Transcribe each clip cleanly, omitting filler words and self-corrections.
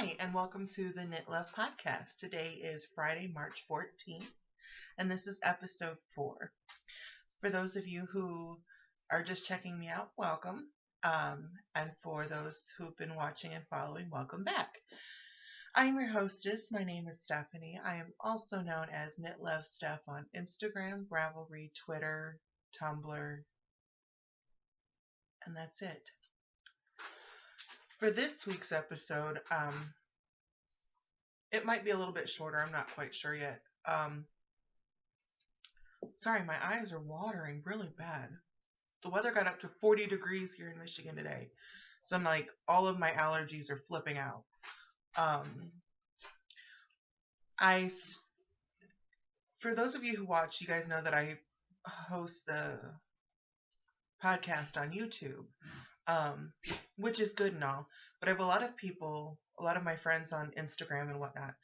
Hi, and welcome to the Knit.love podcast. Today is Friday, March 14th, and this is episode 4. For those of you who are just checking me out, welcome. And for those who've been watching and following, welcome back. I'm your hostess. My name is Stephanie. I am also known as Knit.love Steph on Instagram, Ravelry, Twitter, Tumblr, and that's it. For this week's episode, it might be a little bit shorter. I'm not quite sure yet. Sorry, my eyes are watering really bad. The weather got up to 40 degrees here in Michigan today. So I'm like, all of my allergies are flipping out. For those of you who watch, you guys know that I host the podcast on YouTube, which is good and all. But I have a lot of people, a lot of my friends on Instagram and whatnot,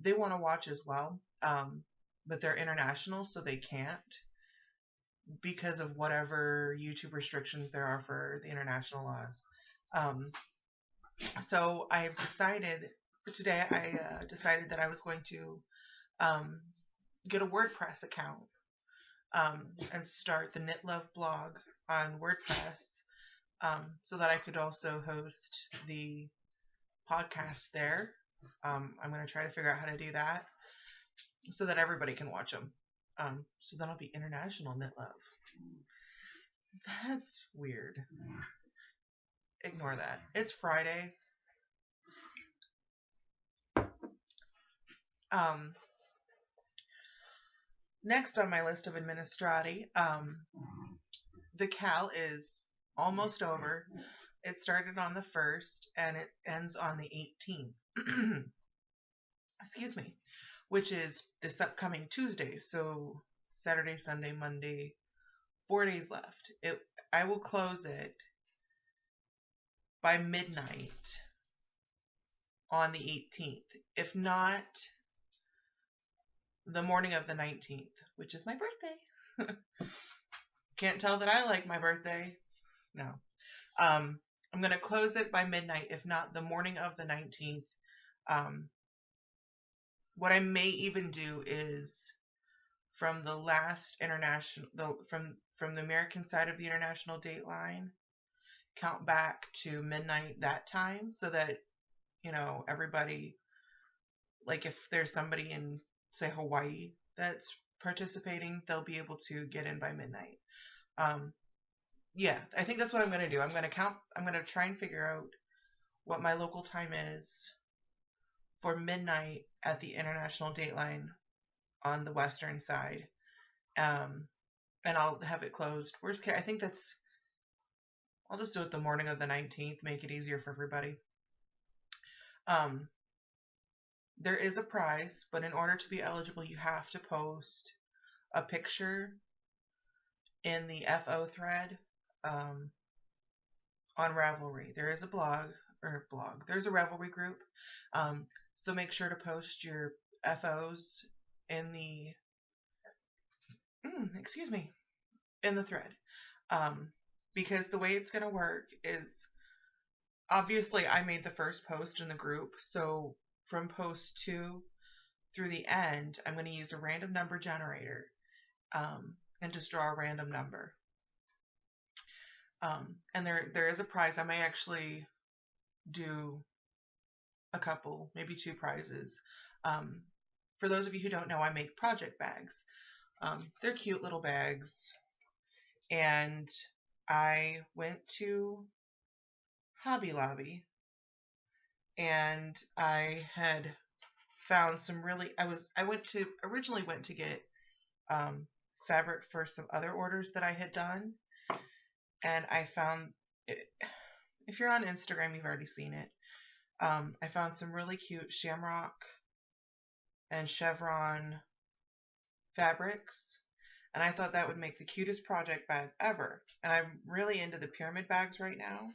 they want to watch as well, but they're international, so they can't because of whatever YouTube restrictions there are for the international laws. So I've decided, for today, I decided that I was going to get a WordPress account and start the knit.love blog on WordPress, so that I could also host the podcast there. I'm going to try to figure out how to do that so that everybody can watch them. So then I'll be international knit.love. That's weird. Ignore that. It's Friday. Next on my list of administrati, the Cal is almost over. It started on the 1st and it ends on the 18th. Excuse me. Which is this upcoming Tuesday. So Saturday, Sunday, Monday, 4 days left. I will close it by midnight on the 18th. If not, the morning of the 19th, which is my birthday. Can't tell that I like my birthday. No. I'm going to close it by midnight, if not the morning of the 19th. What I may even do is from the last international, from the American side of the international date line, count back to midnight that time, so that, you know, everybody, like if there's somebody in, say, Hawaii that's participating, they'll be able to get in by midnight. Yeah, I think that's what I'm going to do. I'm going to try and figure out what my local time is for midnight at the international dateline on the western side. And I'll have it closed. Worst case, I think I'll just do it the morning of the 19th, make it easier for everybody. There is a prize, but in order to be eligible, you have to post a picture in the FO thread on Ravelry. There is a there's a Ravelry group. So make sure to post your FOs in the in the thread. Because the way it's going to work is, obviously I made the first post in the group, so from post 2 through the end, I'm going to use a random number generator and just draw a random number. And there is a prize. I may actually do a couple, maybe 2 prizes. For those of you who don't know, I make project bags. They're cute little bags. And I went to Hobby Lobby and I had found some really, I originally went to get fabric for some other orders that I had done, and I found it. If you're on Instagram, you've already seen it. I found some really cute shamrock and chevron fabrics, and I thought that would make the cutest project bag ever. And I'm really into the pyramid bags right now,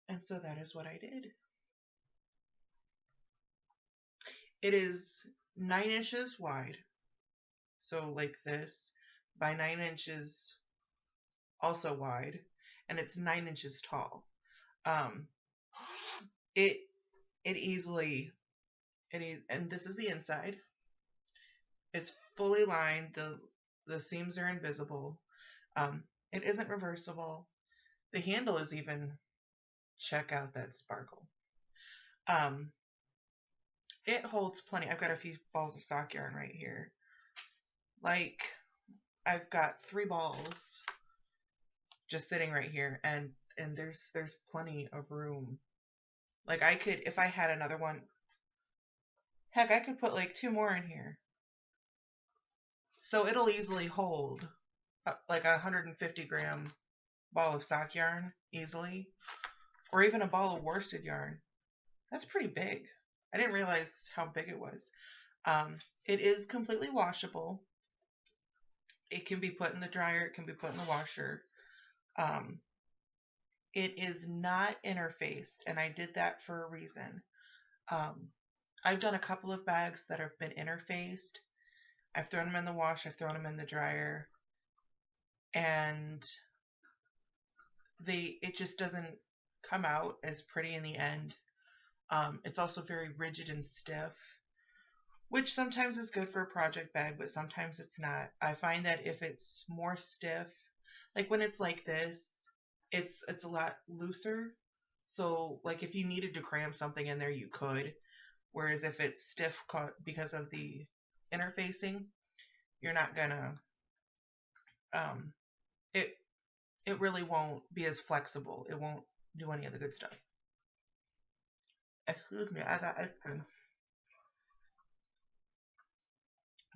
and so that is what I did. It is 9 inches wide, so like this, by 9 inches also wide, and it's 9 inches tall. It it easily, and this is the inside. It's fully lined. The seams are invisible. It isn't reversible. The handle is even, check out that sparkle. Um, it holds plenty. I've got a few balls of sock yarn right here. Like, I've got 3 balls just sitting right here, and there's plenty of room. Like, I could, if I had another one, heck, I could put like 2 more in here. So it'll easily hold like a 150-gram ball of sock yarn easily, or even a ball of worsted yarn. That's pretty big. I didn't realize how big it was. It is completely washable. It can be put in the dryer. It can be put in the washer. It is not interfaced, and I did that for a reason. I've done a couple of bags that have been interfaced. I've thrown them in the wash. I've thrown them in the dryer, and it just doesn't come out as pretty in the end. It's also very rigid and stiff, which sometimes is good for a project bag, but sometimes it's not. I find that if it's more stiff, like when it's like this, it's a lot looser. So like if you needed to cram something in there, you could. Whereas if it's stiff because of the interfacing, you're not gonna, it really won't be as flexible. It won't do any of the good stuff. Excuse me, I got ice cream.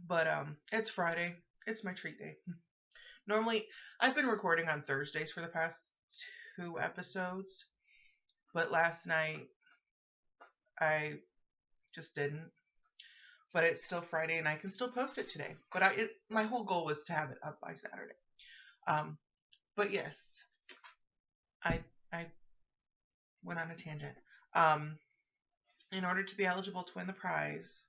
But it's Friday. It's my treat day. Normally, I've been recording on Thursdays for the past 2 episodes, but last night I just didn't. But it's still Friday, and I can still post it today. But my whole goal was to have it up by Saturday. But yes, I went on a tangent. In order to be eligible to win the prize,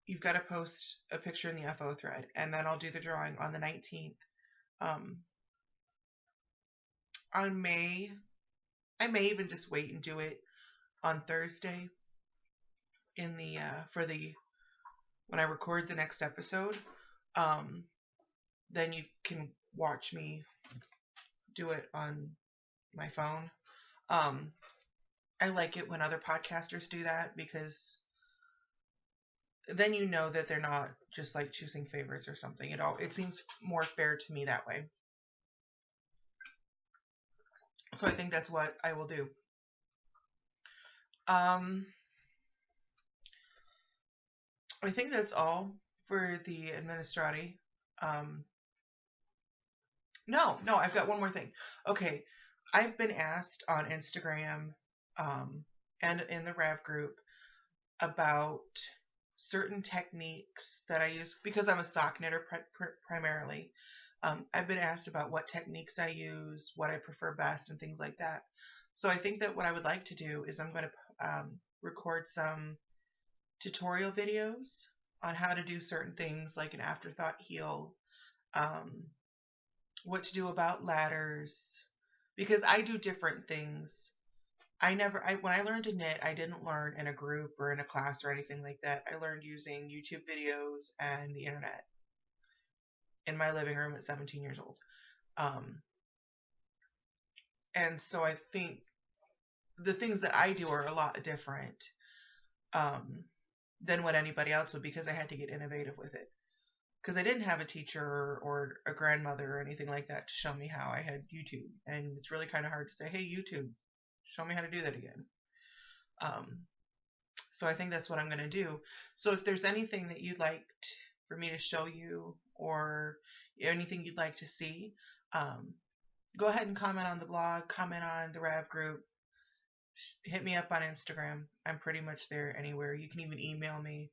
you've got to post a picture in the FO thread, and then I'll do the drawing on the 19th. I may even just wait and do it on Thursday in the when I record the next episode. Then you can watch me do it on my phone. I like it when other podcasters do that, because then you know that they're not just like choosing favorites or something. It seems more fair to me that way. So I think that's what I will do. I think that's all for the administrati. No, I've got one more thing. Okay, I've been asked on Instagram and in the Rav group about certain techniques that I use, because I'm a sock knitter primarily. I've been asked about what techniques I use, what I prefer best, and things like that. So I think that what I would like to do is I'm going to record some tutorial videos on how to do certain things, like an afterthought heel, what to do about ladders, because I do different things. When I learned to knit, I didn't learn in a group or in a class or anything like that. I learned using YouTube videos and the internet in my living room at 17 years old. And so I think the things that I do are a lot different than what anybody else would, because I had to get innovative with it. Because I didn't have a teacher or a grandmother or anything like that to show me how. I had YouTube, and it's really kind of hard to say, hey, YouTube, show me how to do that again. So I think that's what I'm going to do. So if there's anything that you'd like for me to show you, or anything you'd like to see, go ahead and comment on the blog, comment on the Rav group, hit me up on Instagram. I'm pretty much there anywhere. You can even email me.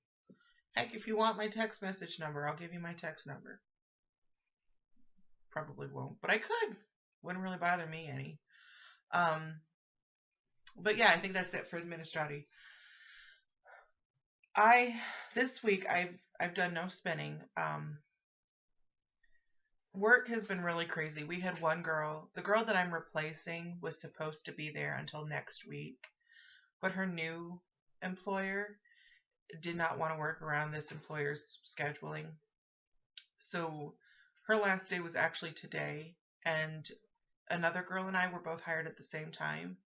Heck, if you want my text message number, I'll give you my text number. Probably won't, but I could. Wouldn't really bother me any. But yeah, I think that's it for the Ministrati. This week I've done no spinning. Work has been really crazy. We had one girl, the girl that I'm replacing was supposed to be there until next week. but her new employer did not want to work around this employer's scheduling. So her last day was actually today, and another girl and I were both hired at the same time,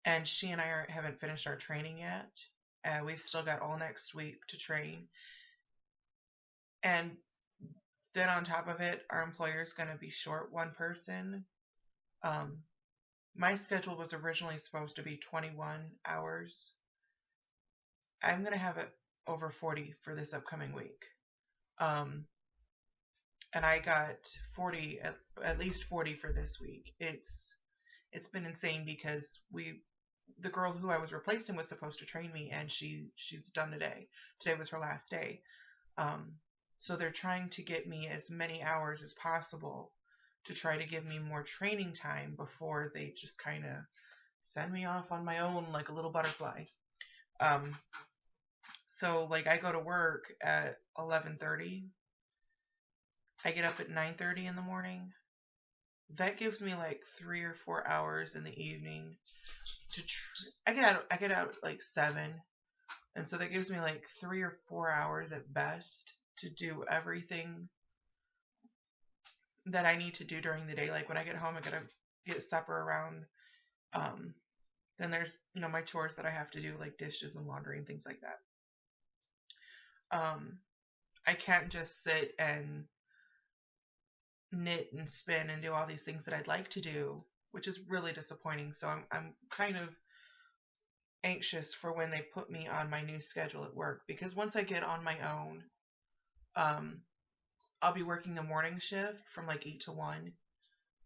and she and I haven't finished our training yet. We've still got all next week to train. And then on top of it, our employer is going to be short one person. My schedule was originally supposed to be 21 hours. I'm going to have it over 40 for this upcoming week. And I got 40, at least 40 for this week. It's been insane because the girl who I was replacing was supposed to train me, and she's done today. Today was her last day. So they're trying to get me as many hours as possible to try to give me more training time before they just kind of send me off on my own like a little butterfly. So like I go to work at 11:30. I get up at 9:30 in the morning. That gives me like 3 or 4 hours in the evening to I get out at like 7. And so that gives me like 3 or 4 hours at best to do everything that I need to do during the day. Like when I get home, I gotta get supper around. Then there's, my chores that I have to do, like dishes and laundry and things like that. I can't just sit and knit and spin and do all these things that I'd like to do, which is really disappointing. So I'm kind of anxious for when they put me on my new schedule at work, because once I get on my own, I'll be working the morning shift from like 8 to 1,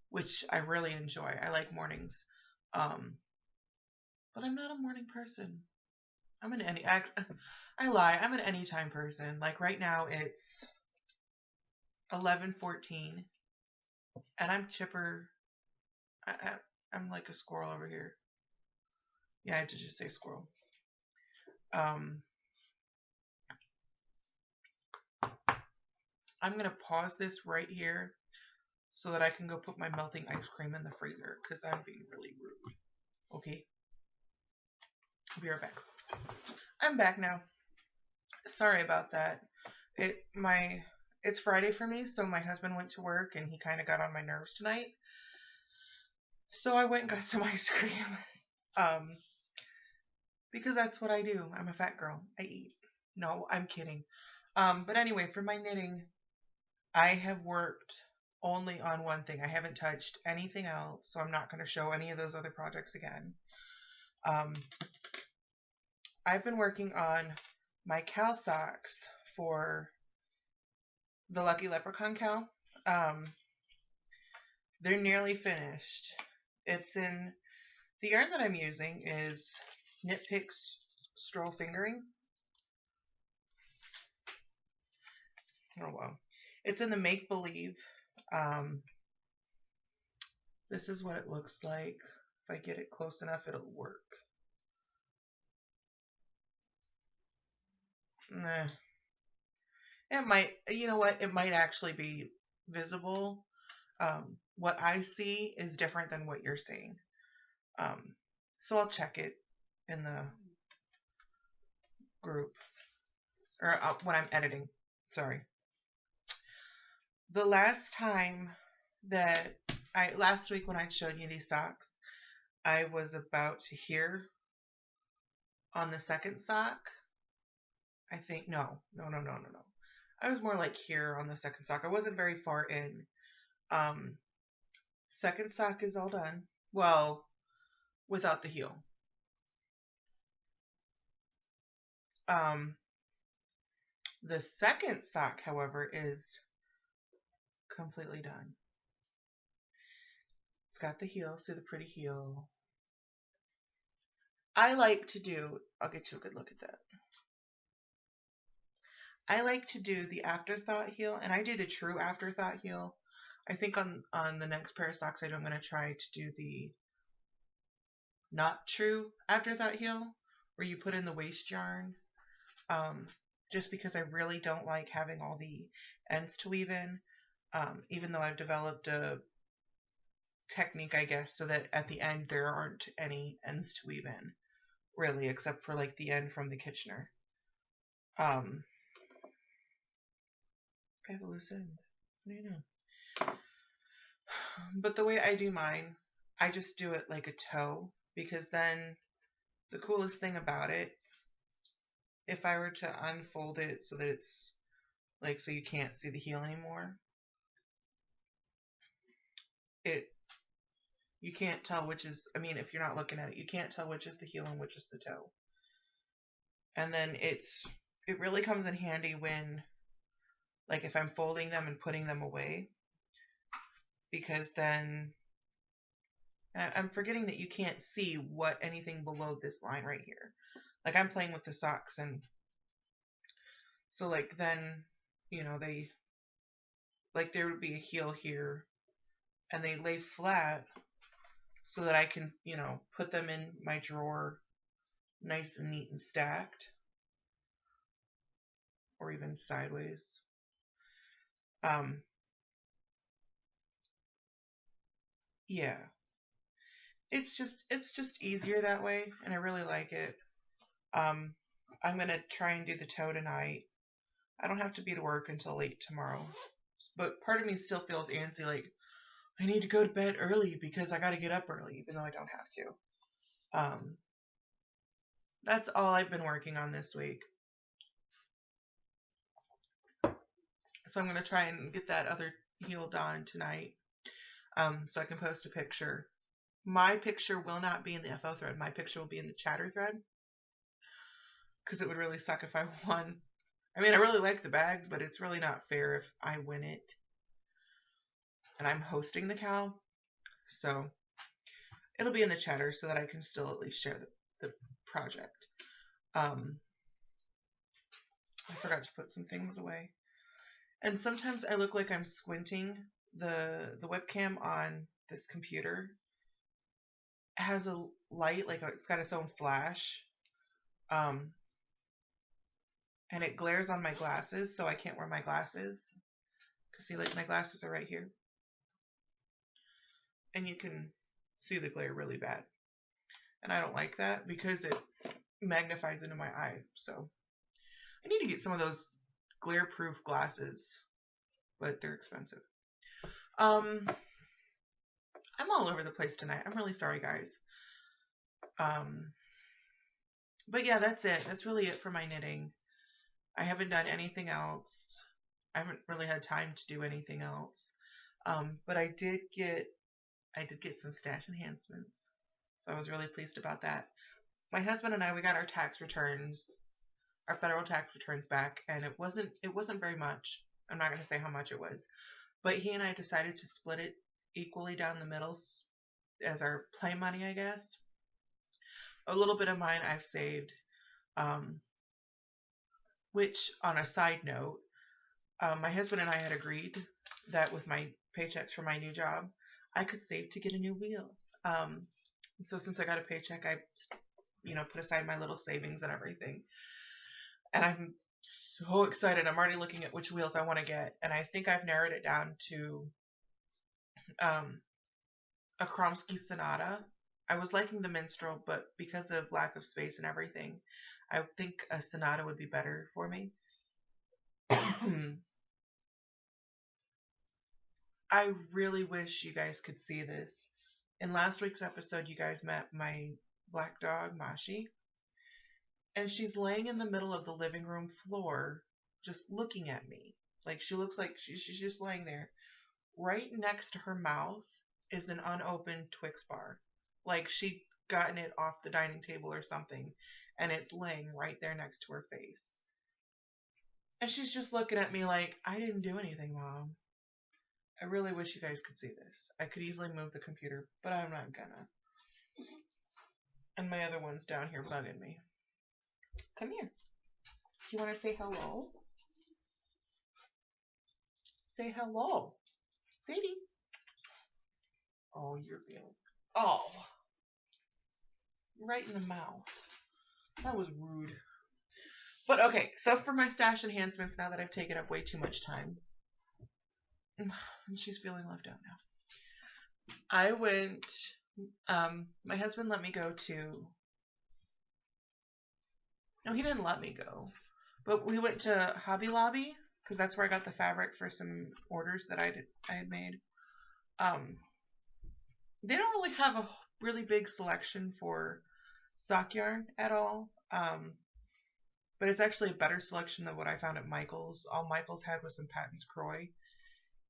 which I really enjoy. I like mornings. But I'm not a morning person. I'm an I lie. I'm an anytime person. Like right now it's 11:14 and I'm chipper. I'm like a squirrel over here. Yeah, I had to just say squirrel. I'm going to pause this right here so that I can go put my melting ice cream in the freezer because I'm being really rude. Okay. I'll be right back. I'm back now. Sorry about that. It's Friday for me, so my husband went to work and he kind of got on my nerves tonight. So I went and got some ice cream. Because that's what I do. I'm a fat girl. I eat. No, I'm kidding. But anyway, for my knitting, I have worked only on one thing. I haven't touched anything else, so I'm not going to show any of those other projects again. I've been working on my cow socks for the Lucky Leprechaun cow. They're nearly finished. The yarn that I'm using is Knit Picks Stroll Fingering. Oh wow. It's in the Make Believe. This is what it looks like. If I get it close enough, it'll work. Nah. It might, you know what? It might actually be visible. What I see is different than what you're seeing. So I'll check it in the group, or when I'm editing. Sorry. The last time last week when I showed you these socks, I was about to here on the second sock. I think, no. I was more like here on the second sock. I wasn't very far in. Second sock is all done. Well, without the heel. The second sock, however, is completely done. It's got the heel. See the pretty heel. I'll get you a good look at that. I like to do the afterthought heel, and I do the true afterthought heel. I think on the next pair of socks I'm going to try to do the not true afterthought heel, where you put in the waste yarn. Just because I really don't like having all the ends to weave in, even though I've developed a technique, I guess, so that at the end there aren't any ends to weave in. really, except for like the end from the Kitchener. I have a loose end. What do you know? But the way I do mine, I just do it like a toe, because then the coolest thing about it, if I were to unfold it so that it's like so you can't see the heel anymore, you can't tell which is, I mean, if you're not looking at it, you can't tell which is the heel and which is the toe. And then it really comes in handy when, like, if I'm folding them and putting them away, because then I'm forgetting that you can't see what anything below this line right here. Like, I'm playing with the socks, and so like then, you know, they, like, there would be a heel here, and they lay flat so that I can, you know, put them in my drawer nice and neat and stacked, or even sideways. Yeah, it's just easier that way, and I really like it. I'm gonna try and do the toe tonight. I don't have to be to work until late tomorrow, but part of me still feels antsy, like I need to go to bed early because I got to get up early, even though I don't have to. That's all I've been working on this week. So I'm going to try and get that other heel done tonight, so I can post a picture. My picture will not be in the FO thread. My picture will be in the chatter thread, because it would really suck if I won. I mean, I really like the bag, but it's really not fair if I win it. And I'm hosting the cow, so it'll be in the chatter so that I can still at least share the project. I forgot to put some things away. And sometimes I look like I'm squinting. The webcam on this computer has a light, like it's got its own flash. And it glares on my glasses, so I can't wear my glasses. Cause see, like, my glasses are right here. And you can see the glare really bad. And I don't like that because it magnifies into my eye. So I need to get some of those glare-proof glasses, but they're expensive. I'm all over the place tonight. I'm really sorry, guys. But yeah, that's it. That's really it for my knitting. I haven't done anything else. I haven't really had time to do anything else. But I did get some stash enhancements. So I was really pleased about that. My husband and I, we got our tax returns, our federal tax returns back, and it wasn't very much. I'm not going to say how much it was, but he and I decided to split it equally down the middle as our play money, I guess. A little bit of mine I've saved, which, on a side note, my husband and I had agreed that with my paychecks for my new job, I could save to get a new wheel. So since I got a paycheck, I, put aside my little savings and everything. And I'm so excited. I'm already looking at which wheels I want to get. And I think I've narrowed it down to a Kromsky Sonata. I was liking the Minstrel, but because of lack of space and everything, I think a Sonata would be better for me. I really wish you guys could see this. In last week's episode, you guys met my black dog, Mashi. And she's laying in the middle of the living room floor, just looking at me. Like, she looks like she's just laying there. Right next to her mouth is an unopened Twix bar. Like, she'd gotten it off the dining table or something, and it's laying right there next to her face. And she's just looking at me like, I didn't do anything, Mom. I really wish you guys could see this. I could easily move the computer, but I'm not gonna. And my other one's down here bugging me. Come here. Do you want to say hello? Say hello. Sadie. Oh, you're being... Oh. Right in the mouth. That was rude. But okay, so for my stash enhancements, now that I've taken up way too much time, and she's feeling left out now, I went, my husband let me go to No, he didn't let me go. But we went to Hobby Lobby because that's where I got the fabric for some orders that I had made. Um, they don't really have a really big selection for sock yarn at all. But it's actually a better selection than what I found at Michael's. All Michael's had was some Patton's Croy.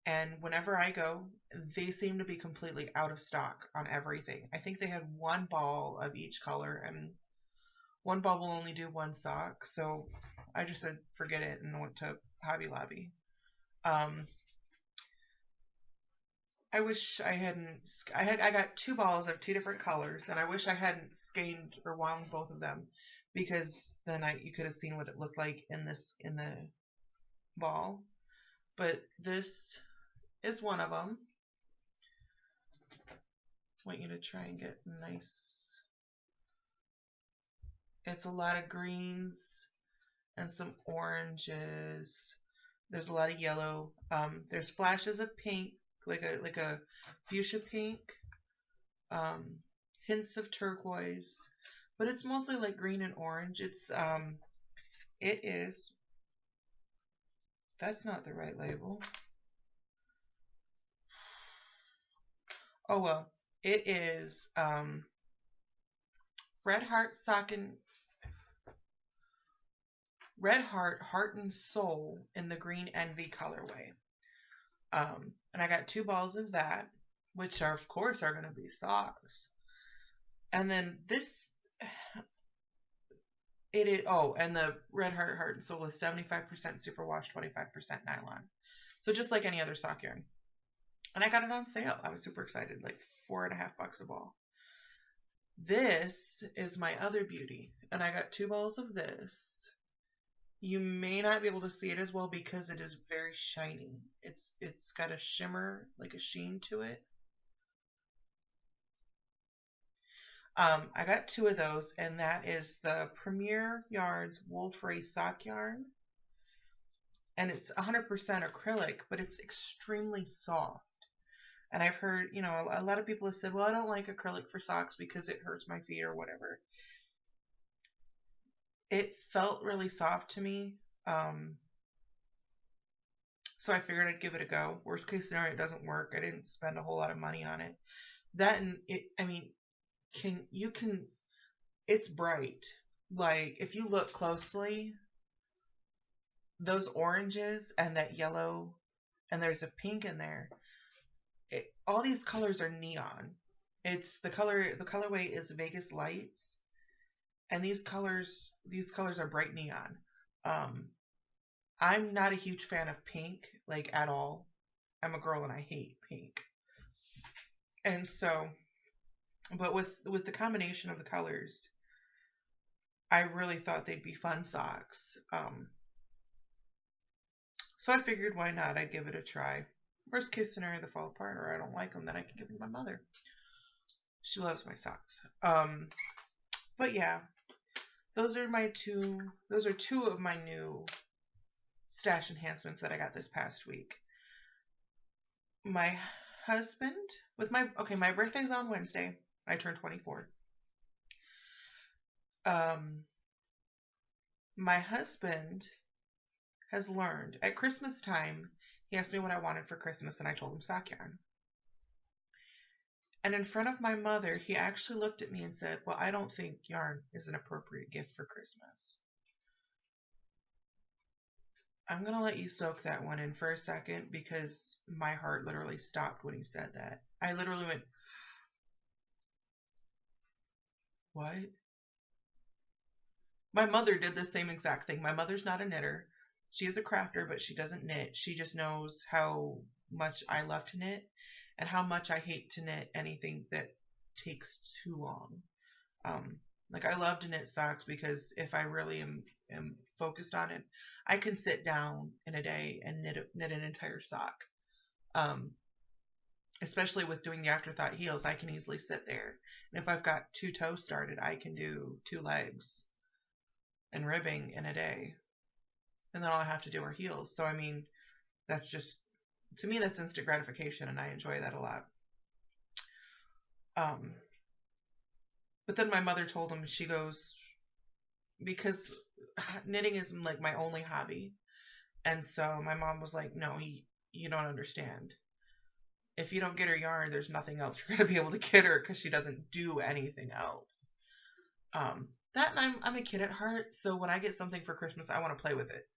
And whenever I go, they seem to be completely out of stock on everything. I think they had one ball of each color, and one ball will only do one sock. So I just said forget it and went to Hobby Lobby. I wish I hadn't. I got two balls of two different colors, and I wish I hadn't skeined or wound both of them, because then you could have seen what it looked like in the ball. But this is one of them. I want you to try and get nice. It's a lot of greens and some oranges. There's a lot of yellow. There's flashes of pink, like a fuchsia pink. Hints of turquoise, but it's mostly like green and orange. It is. That's not the right label. Oh well, it is Red Heart Heart and Soul in the Green Envy colorway. And I got two balls of that, which are of course are going to be socks. And then this, it is, oh, and the Red Heart and Soul is 75% superwash, 25% nylon. So just like any other sock yarn. And I got it on sale. I was super excited, like $4.50 a ball. This is my other beauty, and I got two balls of this. You may not be able to see it as well because it is very shiny. It's got a shimmer, like a sheen to it. I got two of those, and that is the Premier Yarns Wool Free Sock Yarn. And it's 100% acrylic, but it's extremely soft. And I've heard, a lot of people have said, well, I don't like acrylic for socks because it hurts my feet or whatever. It felt really soft to me. So I figured I'd give it a go. Worst case scenario, it doesn't work. I didn't spend a whole lot of money on it. That, and it's bright. Like, if you look closely, those oranges and that yellow, and there's a pink in there. All these colors are neon. It's the colorway is Vegas Lights, and these colors are bright neon. I'm not a huge fan of pink, like, at all. I'm a girl and I hate pink. And so, but with the combination of the colors, I really thought they'd be fun socks. So I figured, why not? I'd give it a try. Worst case scenario, they fall apart or I don't like them, then I can give them to my mother. She loves my socks. But yeah, those are two of my new stash enhancements that I got this past week. My husband, my birthday's on Wednesday. I turned 24. My husband has learned at Christmas time. He asked me what I wanted for Christmas, and I told him sock yarn. And in front of my mother, he actually looked at me and said, well, I don't think yarn is an appropriate gift for Christmas. I'm going to let you soak that one in for a second, because my heart literally stopped when he said that. I literally went, what? My mother did the same exact thing. My mother's not a knitter. She is a crafter, but she doesn't knit. She just knows how much I love to knit and how much I hate to knit anything that takes too long. Like, I love to knit socks because if I really am focused on it, I can sit down in a day and knit an entire sock. Especially with doing the afterthought heels, I can easily sit there. And if I've got 2 toes started, I can do 2 legs and ribbing in a day. And then all I have to do are heels. So, I mean, that's just, to me, that's instant gratification, and I enjoy that a lot. But then my mother told him, she goes, because knitting is like my only hobby. And so my mom was like, no, you don't understand. If you don't get her yarn, there's nothing else you're going to be able to get her because she doesn't do anything else. That and I'm a kid at heart, so when I get something for Christmas, I want to play with it.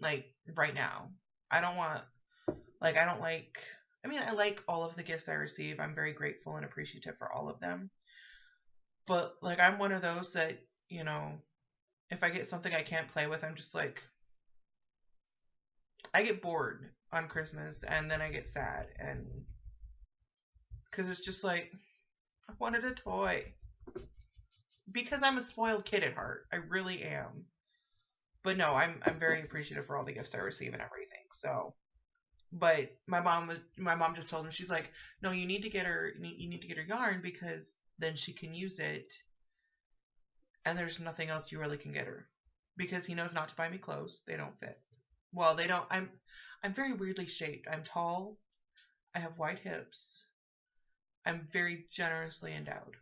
Like right now. I don't want I don't like I mean, I like all of the gifts I receive. I'm very grateful and appreciative for all of them. But like I'm one of those that, you know, if I get something I can't play with, I'm just like I get bored on Christmas and then I get sad and cuz it's just like I wanted a toy because I'm a spoiled kid at heart. I really am. But no, I'm very appreciative for all the gifts I receive and everything. So, but my mom just told him, she's like, no, you need to get her yarn because then she can use it and there's nothing else you really can get her because he knows not to buy me clothes. They don't fit. Well, they don't. I'm very weirdly shaped. I'm tall. I have wide hips. I'm very generously endowed.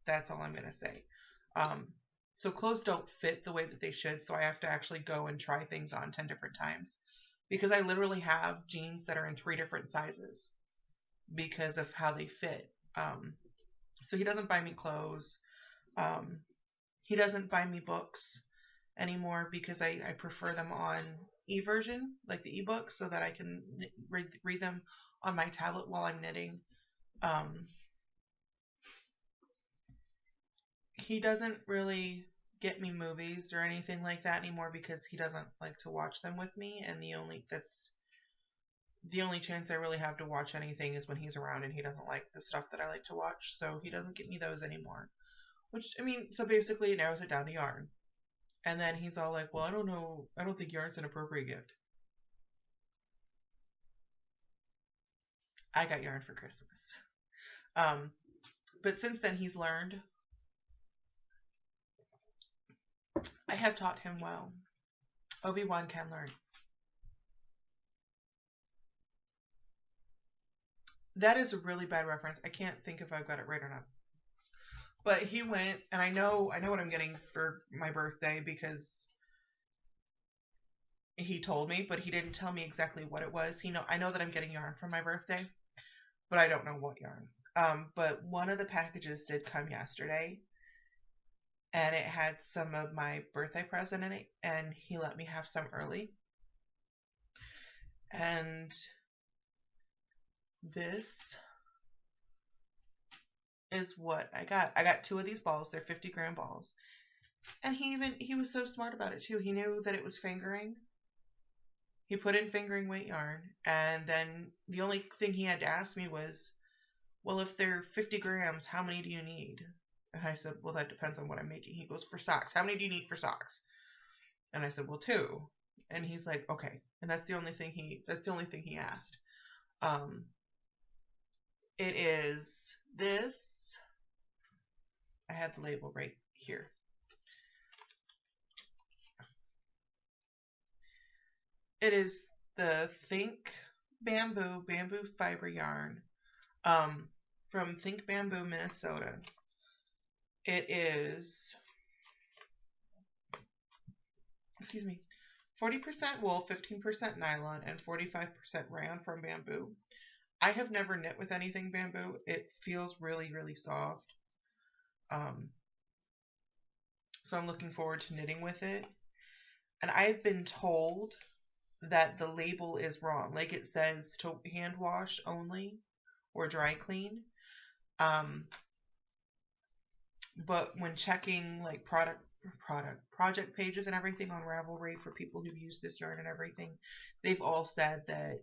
That's all I'm gonna say. Um, so clothes don't fit the way that they should, so I have to actually go and try things on 10 different times because I literally have jeans that are in 3 different sizes because of how they fit. So he doesn't buy me clothes. Um, he doesn't buy me books anymore because I prefer them on e-version, like the ebook, so that I can read them on my tablet while I'm knitting. Um, he doesn't really get me movies or anything like that anymore because he doesn't like to watch them with me, and the only chance I really have to watch anything is when he's around and he doesn't like the stuff that I like to watch, so he doesn't get me those anymore. Which, I mean, so basically it narrows it down to yarn. And then he's all like, well, I don't know, I don't think yarn's an appropriate gift. I got yarn for Christmas. Um, but since then he's learned. I have taught him well. Obi-Wan can learn. That is a really bad reference. I can't think if I've got it right or not. But he went, and I know what I'm getting for my birthday because he told me, but he didn't tell me exactly what it was. I know that I'm getting yarn for my birthday, but I don't know what yarn. But one of the packages did come yesterday, and it had some of my birthday present in it, and he let me have some early. And this is what I got. I got 2 of these balls. They're 50-gram balls. And he was so smart about it too. He knew that it was fingering. He put in fingering weight yarn, and then the only thing he had to ask me was, well, if they're 50 grams, how many do you need? And I said, well, that depends on what I'm making. He goes, for socks, how many do you need for socks? And I said, well, 2. And he's like, okay. And that's the only thing he asked. It is this. I had the label right here. It is the Think Bamboo fiber yarn from Think Bamboo, Minnesota. It is, 40% wool, 15% nylon, and 45% rayon from bamboo. I have never knit with anything bamboo. It feels really, really soft. So I'm looking forward to knitting with it. And I've been told that the label is wrong. Like it says to hand wash only or dry clean. But when checking like project pages and everything on Ravelry for people who've used this yarn and everything, they've all said that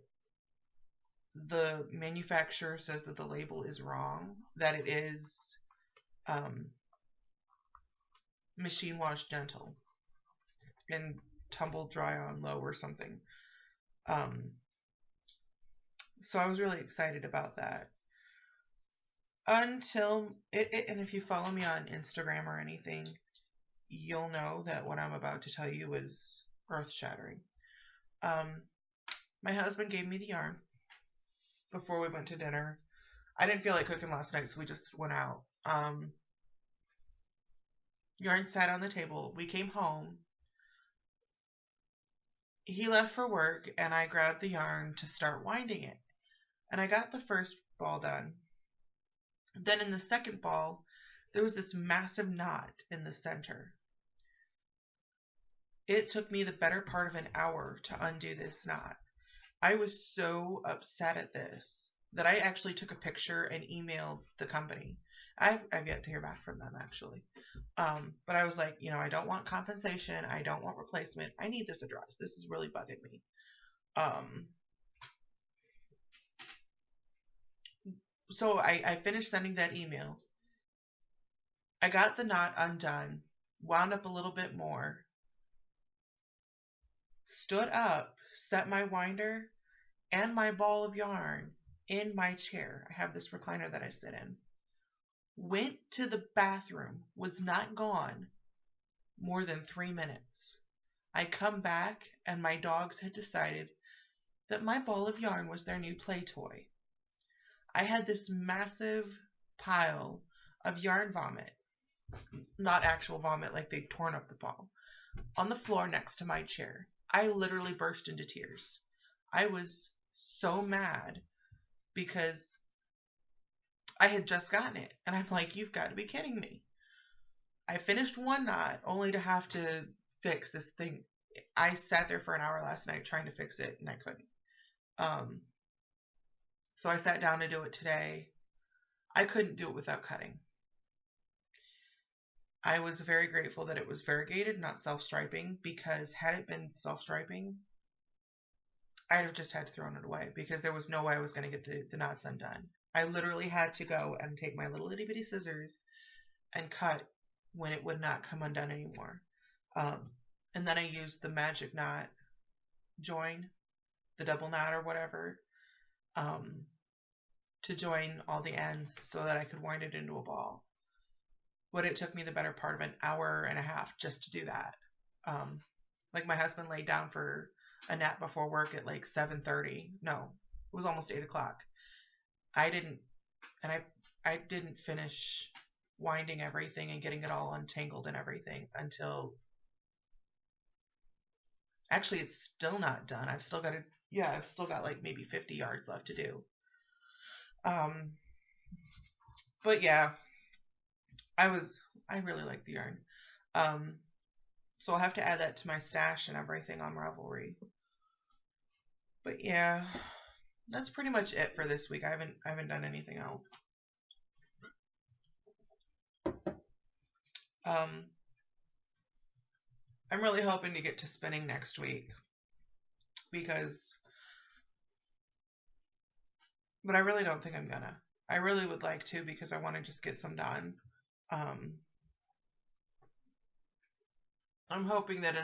the manufacturer says that the label is wrong, that it is machine wash gentle and tumble dry on low or something. So I was really excited about that. And if you follow me on Instagram or anything, you'll know that what I'm about to tell you is earth-shattering. My husband gave me the yarn before we went to dinner. I didn't feel like cooking last night, so we just went out. Yarn sat on the table. We came home. He left for work, and I grabbed the yarn to start winding it. And I got the first ball done. Then in the second ball, there was this massive knot in the center. It took me the better part of an hour to undo this knot. I was so upset at this that I actually took a picture and emailed the company. I've yet to hear back from them, actually. But I was like, I don't want compensation. I don't want replacement. I need this addressed. This is really bugging me. So I finished sending that email. I got the knot undone, wound up a little bit more, stood up, set my winder and my ball of yarn in my chair. I have this recliner that I sit in. Went to the bathroom, was not gone more than 3 minutes. I come back and my dogs had decided that my ball of yarn was their new play toy. I had this massive pile of yarn vomit, not actual vomit like they'd torn up the ball, on the floor next to my chair. I literally burst into tears. I was so mad because I had just gotten it. And I'm like, you've got to be kidding me. I finished one knot only to have to fix this thing. I sat there for an hour last night trying to fix it and I couldn't. So I sat down to do it today. I couldn't do it without cutting. I was very grateful that it was variegated, not self-striping, because had it been self-striping, I'd have just had to throw it away because there was no way I was going to get the knots undone. I literally had to go and take my little itty bitty scissors and cut when it would not come undone anymore. And then I used the magic knot join, the double knot or whatever, to join all the ends so that I could wind it into a ball. But it took me the better part of an hour and a half just to do that. Like my husband laid down for a nap before work at like 7:30. No, it was almost 8 o'clock. I didn't finish winding everything and getting it all untangled and everything until, actually it's still not done. I've still got like maybe 50 yards left to do. But yeah, I really like the yarn. So I'll have to add that to my stash and everything on Ravelry. But yeah, that's pretty much it for this week. I haven't done anything else. I'm really hoping to get to spinning next week but I really don't think I'm gonna. I really would like to because I want to just get some done. I'm hoping that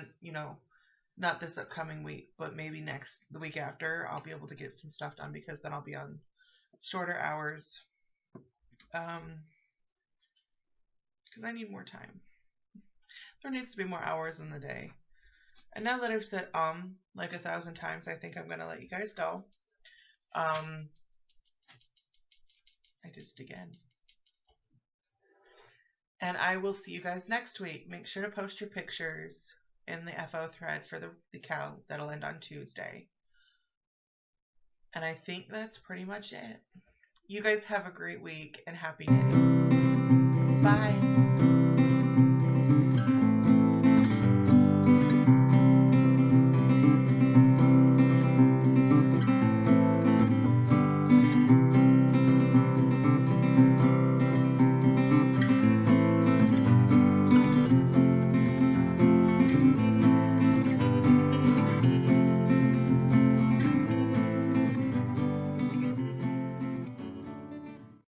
not this upcoming week, but maybe the week after, I'll be able to get some stuff done because then I'll be on shorter hours. Because I need more time. There needs to be more hours in the day. And now that I've said like 1,000 times, I think I'm gonna let you guys go. I did it again. And I will see you guys next week. Make sure to post your pictures in the FO thread for the cow that'll end on Tuesday. And I think that's pretty much it. You guys have a great week and happy knitting. Bye.